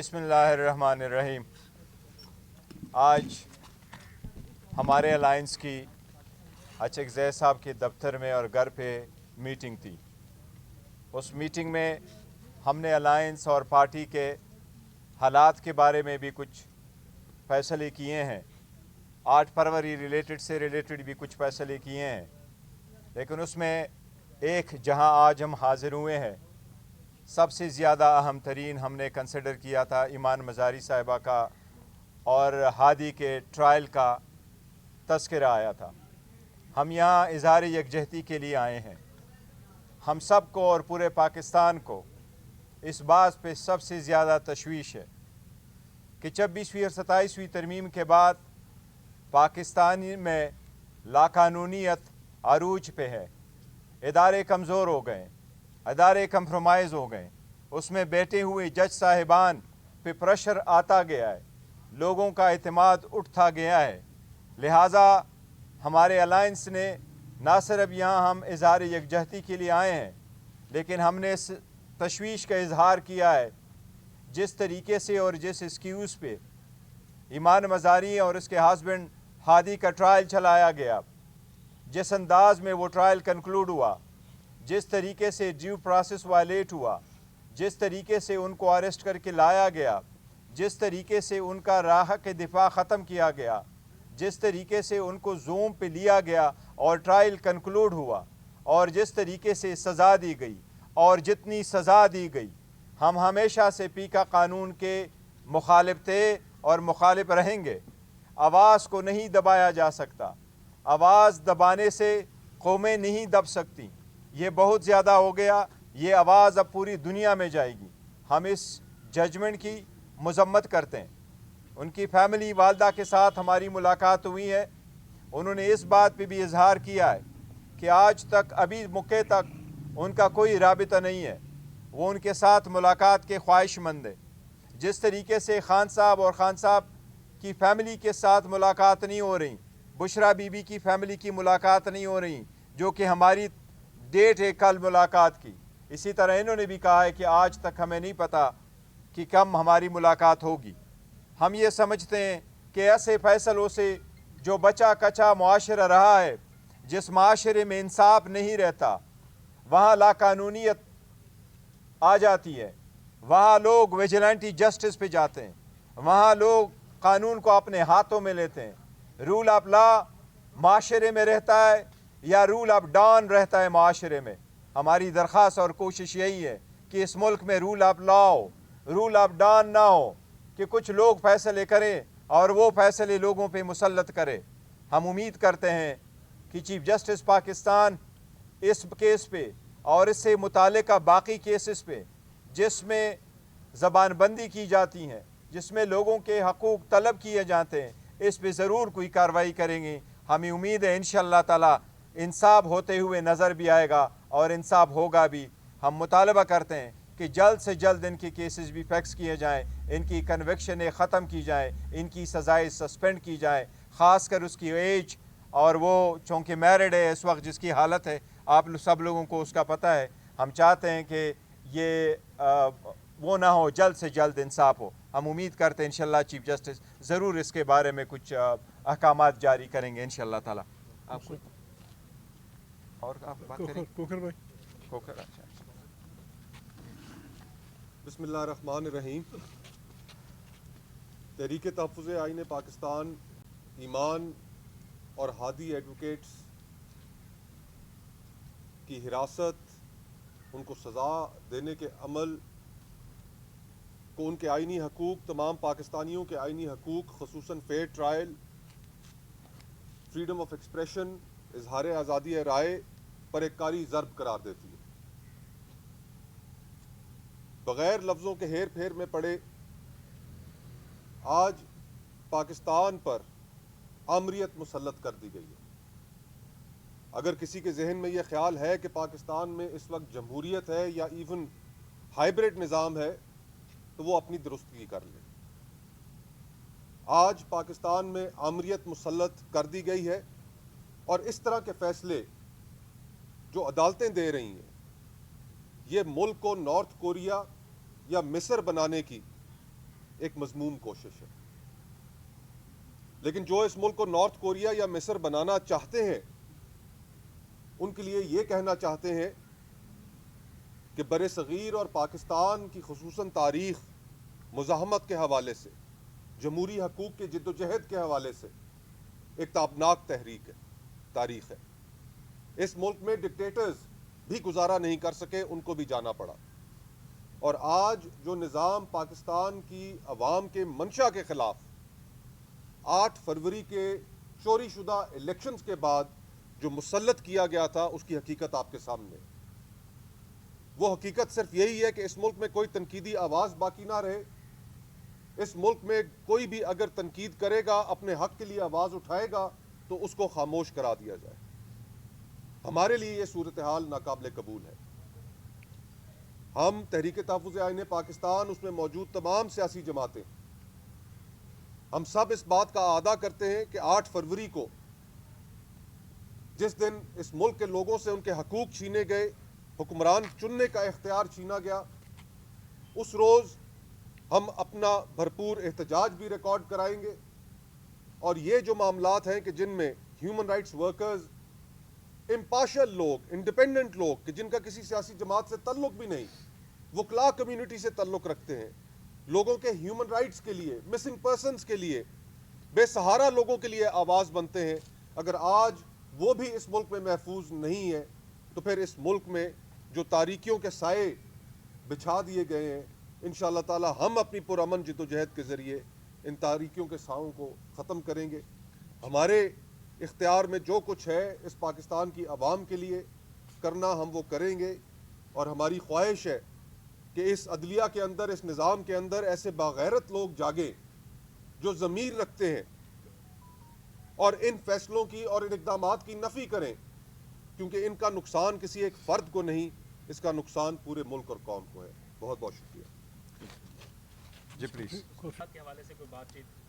بسم اللہ الرحمن الرحیم۔ آج ہمارے الائنس کی اچکزئی صاحب کے دفتر میں اور گھر پہ میٹنگ تھی۔ اس میٹنگ میں ہم نے الائنس اور پارٹی کے حالات کے بارے میں بھی کچھ فیصلے کیے ہیں۔ 8 فروری ریلیٹڈ بھی کچھ فیصلے کیے ہیں، لیکن اس میں ایک جہاں آج ہم حاضر ہوئے ہیں، سب سے زیادہ اہم ترین ہم نے کنسیڈر کیا تھا ایمان مزاری صاحبہ کا اور ہادی کے ٹرائل کا تذکرہ آیا تھا۔ ہم یہاں اظہار یکجہتی کے لیے آئے ہیں۔ ہم سب کو اور پورے پاکستان کو اس بات پہ سب سے زیادہ تشویش ہے کہ 26ویں اور 27ویں ترمیم کے بعد پاکستان میں لاقانونیت عروج پہ ہے۔ ادارے کمزور ہو گئے، ادارے کمپرومائز ہو گئے، اس میں بیٹھے ہوئے جج صاحبان پہ پریشر آتا گیا ہے، لوگوں کا اعتماد اٹھتا گیا ہے۔ لہٰذا ہمارے الائنس نے نہ صرف یہاں ہم اظہار یکجہتی کے لیے آئے ہیں، لیکن ہم نے اس تشویش کا اظہار کیا ہے جس طریقے سے اور جس ایکسکیوز پہ ایمان مزاری اور اس کے ہسبینڈ ہادی کا ٹرائل چلایا گیا، جس انداز میں وہ ٹرائل کنکلوڈ ہوا، جس طریقے سے ڈیو پروسیس وائلیٹ ہوا، جس طریقے سے ان کو اریسٹ کر کے لایا گیا، جس طریقے سے ان کا راہ کے دفاع ختم کیا گیا، جس طریقے سے ان کو زوم پہ لیا گیا اور ٹرائل کنکلوڈ ہوا، اور جس طریقے سے سزا دی گئی اور جتنی سزا دی گئی، ہم ہمیشہ سے پیکا قانون کے مخالف تھے اور مخالف رہیں گے۔ آواز کو نہیں دبایا جا سکتا، آواز دبانے سے قومیں نہیں دب سکتی، یہ بہت زیادہ ہو گیا، یہ آواز اب پوری دنیا میں جائے گی۔ ہم اس ججمنٹ کی مذمت کرتے ہیں۔ ان کی فیملی والدہ کے ساتھ ہماری ملاقات ہوئی ہے، انہوں نے اس بات پہ بھی اظہار کیا ہے کہ آج تک ابھی موقع تک ان کا کوئی رابطہ نہیں ہے، وہ ان کے ساتھ ملاقات کے خواہش مند ہے۔ جس طریقے سے خان صاحب اور خان صاحب کی فیملی کے ساتھ ملاقات نہیں ہو رہی، بشرا بی بی کی فیملی کی ملاقات نہیں ہو رہی، جو کہ ہماری ڈیٹ ہے کل ملاقات کی، اسی طرح انہوں نے بھی کہا ہے کہ آج تک ہمیں نہیں پتہ کہ کم ہماری ملاقات ہوگی۔ ہم یہ سمجھتے ہیں کہ ایسے فیصلوں سے جو بچا کچا معاشرہ رہا ہے، جس معاشرے میں انصاف نہیں رہتا، وہاں لاقانونیت آ جاتی ہے، وہاں لوگ ویجیلنٹی جسٹس پہ جاتے ہیں، وہاں لوگ قانون کو اپنے ہاتھوں میں لیتے ہیں۔ رول آف لا معاشرے میں رہتا ہے یا رول آف ڈان رہتا ہے معاشرے میں؟ ہماری درخواست اور کوشش یہی ہے کہ اس ملک میں رول آف لا ہو، رول آف ڈان نہ ہو، کہ کچھ لوگ فیصلے کریں اور وہ فیصلے لوگوں پہ مسلط کرے۔ ہم امید کرتے ہیں کہ چیف جسٹس پاکستان اس کیس پہ اور اس سے متعلقہ باقی کیسز پہ جس میں زبان بندی کی جاتی ہیں، جس میں لوگوں کے حقوق طلب کیے جاتے ہیں، اس پہ ضرور کوئی کارروائی کریں گے۔ ہمیں امید ہے انشاءاللہ تعالی انصاف ہوتے ہوئے نظر بھی آئے گا اور انصاف ہوگا بھی۔ ہم مطالبہ کرتے ہیں کہ جلد سے جلد ان کے کیسز بھی فیکس کیے جائیں، ان کی کنوکشنیں ختم کی جائیں، ان کی سزائیں سسپینڈ کی جائیں، خاص کر اس کی ایج، اور وہ چونکہ میرڈ ہے اس وقت جس کی حالت ہے، آپ سب لوگوں کو اس کا پتہ ہے۔ ہم چاہتے ہیں کہ یہ وہ نہ ہو، جلد سے جلد انصاف ہو۔ ہم امید کرتے ہیں انشاءاللہ چیف جسٹس ضرور اس کے بارے میں کچھ احکامات جاری کریں گے انشاءاللہ تعالی۔ آپ کو اور آپ بات کریں؟ کوکر بھائی۔ کوکر، اچھا۔ بسم اللہ الرحمن الرحیم۔ تحریک تحفظ آئین پاکستان ایمان اور ہادی ایڈوکیٹس کی حراست، ان کو سزا دینے کے عمل کو، ان کے آئینی حقوق، تمام پاکستانیوں کے آئینی حقوق خصوصاً fair trial, freedom of expression, اظہار آزادی رائے پر ایک کاری ضرب قرار دیتی ہے۔ بغیر لفظوں کے ہیر پھیر میں پڑے آج پاکستان پر آمریت مسلط کر دی گئی ہے۔ اگر کسی کے ذہن میں یہ خیال ہے کہ پاکستان میں اس وقت جمہوریت ہے یا ایون ہائیبرڈ نظام ہے تو وہ اپنی درستگی کر لے۔ آج پاکستان میں آمریت مسلط کر دی گئی ہے، اور اس طرح کے فیصلے جو عدالتیں دے رہی ہیں، یہ ملک کو نارتھ کوریا یا مصر بنانے کی ایک مذموم کوشش ہے. لیکن جو اس ملک کو نارتھ کوریا یا مصر بنانا چاہتے ہیں ان کے لیے یہ کہنا چاہتے ہیں کہ بر صغیر اور پاکستان کی خصوصاً تاریخ مزاحمت کے حوالے سے، جمہوری حقوق کے جد و جہد کے حوالے سے ایک تابناک تاریخ ہے. اس ملک میں ڈکٹیٹرز بھی گزارا نہیں کر سکے، ان کو بھی جانا پڑا. اور آج جو نظام پاکستان کی عوام کے منشا کے خلاف 8 فروری کے چوری شدہ الیکشنز کے بعد جو مسلط کیا گیا تھا، اس کی حقیقت آپ کے سامنے. وہ حقیقت صرف یہی ہے کہ اس ملک میں کوئی تنقیدی آواز باقی نہ رہے. اس ملک میں کوئی بھی اگر تنقید کرے گا، اپنے حق کے لیے آواز اٹھائے گا، تو اس کو خاموش کرا دیا جائے. ہمارے لیے یہ صورتحال ناقابل قبول ہے. ہم تحریک تحفظ آئین پاکستان، اس میں موجود تمام سیاسی جماعتیں، ہم سب اس بات کا اعادہ کرتے ہیں کہ 8 فروری کو جس دن اس ملک کے لوگوں سے ان کے حقوق چھینے گئے، حکمران چننے کا اختیار چھینا گیا، اس روز ہم اپنا بھرپور احتجاج بھی ریکارڈ کرائیں گے. اور یہ جو معاملات ہیں کہ جن میں ہیومن رائٹس ورکرز، امپارشل لوگ، انڈیپینڈنٹ لوگ کہ جن کا کسی سیاسی جماعت سے تعلق بھی نہیں، وکلاء کمیونٹی سے تعلق رکھتے ہیں، لوگوں کے ہیومن رائٹس کے لیے، مسنگ پرسنز کے لیے، بے سہارا لوگوں کے لیے آواز بنتے ہیں، اگر آج وہ بھی اس ملک میں محفوظ نہیں ہے تو پھر اس ملک میں جو تاریکیوں کے سائے بچھا دیے گئے ہیں، انشاءاللہ تعالی ہم اپنی پرامن جد و جہد کے ذریعے ان تاریکیوں کے ساؤں کو ختم کریں گے. ہمارے اختیار میں جو کچھ ہے اس پاکستان کی عوام کے لیے کرنا، ہم وہ کریں گے. اور ہماری خواہش ہے کہ اس عدلیہ کے اندر، اس نظام کے اندر ایسے باغیرت لوگ جاگیں جو ضمیر رکھتے ہیں اور ان فیصلوں کی اور ان اقدامات کی نفی کریں، کیونکہ ان کا نقصان کسی ایک فرد کو نہیں، اس کا نقصان پورے ملک اور قوم کو ہے. بہت بہت شکریہ. جی پلیز. کے حوالے سے کوئی بات چیت؟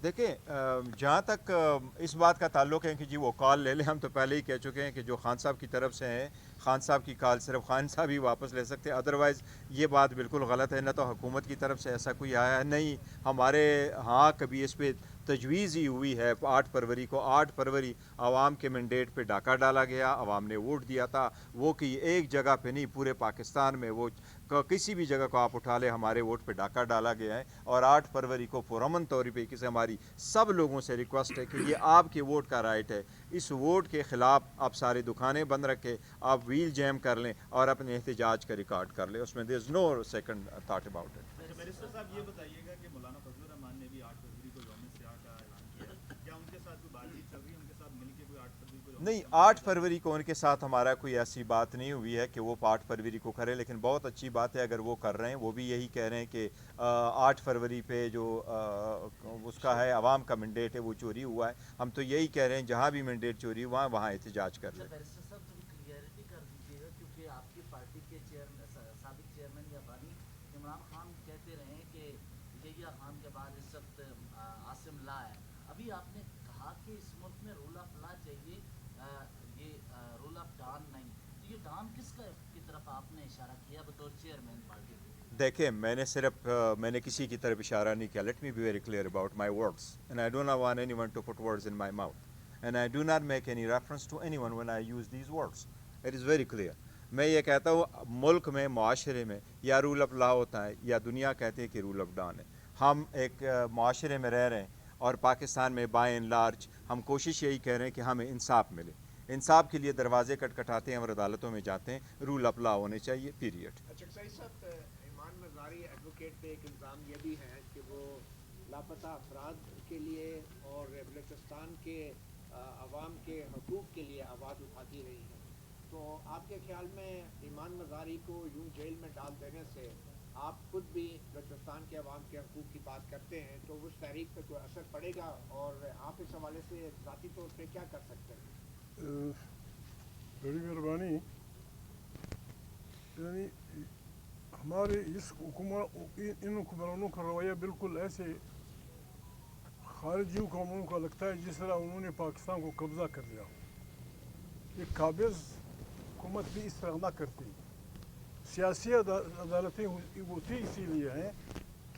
دیکھیں، جہاں تک اس بات کا تعلق ہے کہ جی وہ کال لے لیں، ہم تو پہلے ہی کہہ چکے ہیں کہ جو خان صاحب کی طرف سے ہیں، خان صاحب کی کال صرف خان صاحب ہی واپس لے سکتے ہیں. ادروائز یہ بات بالکل غلط ہے. نہ تو حکومت کی طرف سے ایسا کوئی آیا ہے، نہیں ہمارے ہاں کبھی اس پہ تجویز ہی ہوئی ہے. 8 فروری کو 8 فروری عوام کے مینڈیٹ پہ ڈاکہ ڈالا گیا، عوام نے ووٹ دیا تھا. وہ کہ ایک جگہ پہ نہیں، پورے پاکستان میں وہ کسی بھی جگہ کو آپ اٹھا لیں، ہمارے ووٹ پہ ڈاکہ ڈالا گیا ہے. اور 8 فروری کو پرامن طور پہ کسی ہماری سب لوگوں سے ریکویسٹ ہے کہ یہ آپ کے ووٹ کا رائٹ ہے. اس ووٹ کے خلاف آپ ساری دکانیں بند رکھیں، آپ ویل جیم کر لیں اور اپنے احتجاج کا ریکارڈ کر لیں. اس میں there is no second thought about it. Barrister صاحب یہ بتائیے گا کہ مولانا فضل الرحمان نے بھی 8 فروری کو یوم سیاہ کا اعلان کیا، کیا ان کے ساتھ کوئی بات چیت چل رہی ہے؟ ان کے ساتھ مل کے کوئی 8 فروری کو یوم نہیں، سیاہ 8 فروری کو ان کے ساتھ ہمارا کوئی ایسی بات نہیں ہوئی ہے کہ وہ 8 فروری کو کریں. لیکن بہت اچھی بات ہے اگر وہ کر رہے ہیں. وہ بھی یہی کہہ رہے ہیں کہ 8 فروری پہ جو اس کا ہے عوام کا مینڈیٹ ہے وہ چوری ہوا ہے. ہم تو یہی کہہ رہے ہیں جہاں بھی مینڈیٹ چوری ہوا وہاں احتجاج کر لیں. بیرسٹر صاحب تھوڑی کلیئرٹی کر دیجیے گا، کیونکہ آپ کی پارٹی کے سابق چیئرمین یا بانی عمران خان کہتے رہے ہیں کہ یحییٰ خان کے بعد اس وقت عاصم لا ہے. ابھی آپ نے کہا کہ اس ملک میں رول آف لا چاہیے، یہ رول آف ڈان نہیں. تو یہ ڈان کس کی طرف آپ نے اشارہ کیا بطور چیئرمین پارٹی؟ دیکھیں، میں نے کسی کی طرف اشارہ نہیں کیا. Let me be very clear about my words and I do not want anyone to put words in my mouth and I do not make any reference to anyone when I use these words. It is very clear. میں یہ کہتا ہوں ملک میں، معاشرے میں یا role of لا ہوتا ہے یا دنیا کہتے ہیں کہ رول آف ڈان ہے. ہم ایک معاشرے میں رہ رہے ہیں اور پاکستان میں بائی اینڈ لارج ہم کوشش یہی کہہ رہے ہیں کہ ہمیں انصاف ملے. انصاف کے لیے دروازے کٹکھٹاتے ہیں اور عدالتوں میں جاتے ہیں. رول آف لا ہونے چاہیے، پیریڈ. اچھا صاحب، ایمان مزاری ایڈوکیٹ پہ ایک الزام یہ بھی ہے کہ وہ لاپتہ افراد کے لیے اور بلوچستان کے عوام کے حقوق کے لیے آواز اٹھاتی رہی ہیں. تو آپ کے خیال میں ایمان مزاری کو یوں جیل میں ڈال دینے سے، آپ خود بھی بلوچستان کے عوام کے حقوق کی بات کرتے ہیں، تو اس تحریک پہ کوئی اثر پڑے گا؟ اور آپ اس حوالے سے ذاتی طور پہ کیا کر سکتے ہیں؟ بڑی مہربانی. یعنی ہمارے ان حکمرانوں کا رویہ بالکل ایسے خارجی حکمرانوں کا لگتا ہے جس طرح انہوں نے پاکستان کو قبضہ کر لیا ہو. یہ قابض حکومت بھی اس طرح نہ کرتی. سیاسی عدالتیں ہوتی اسی لیے ہیں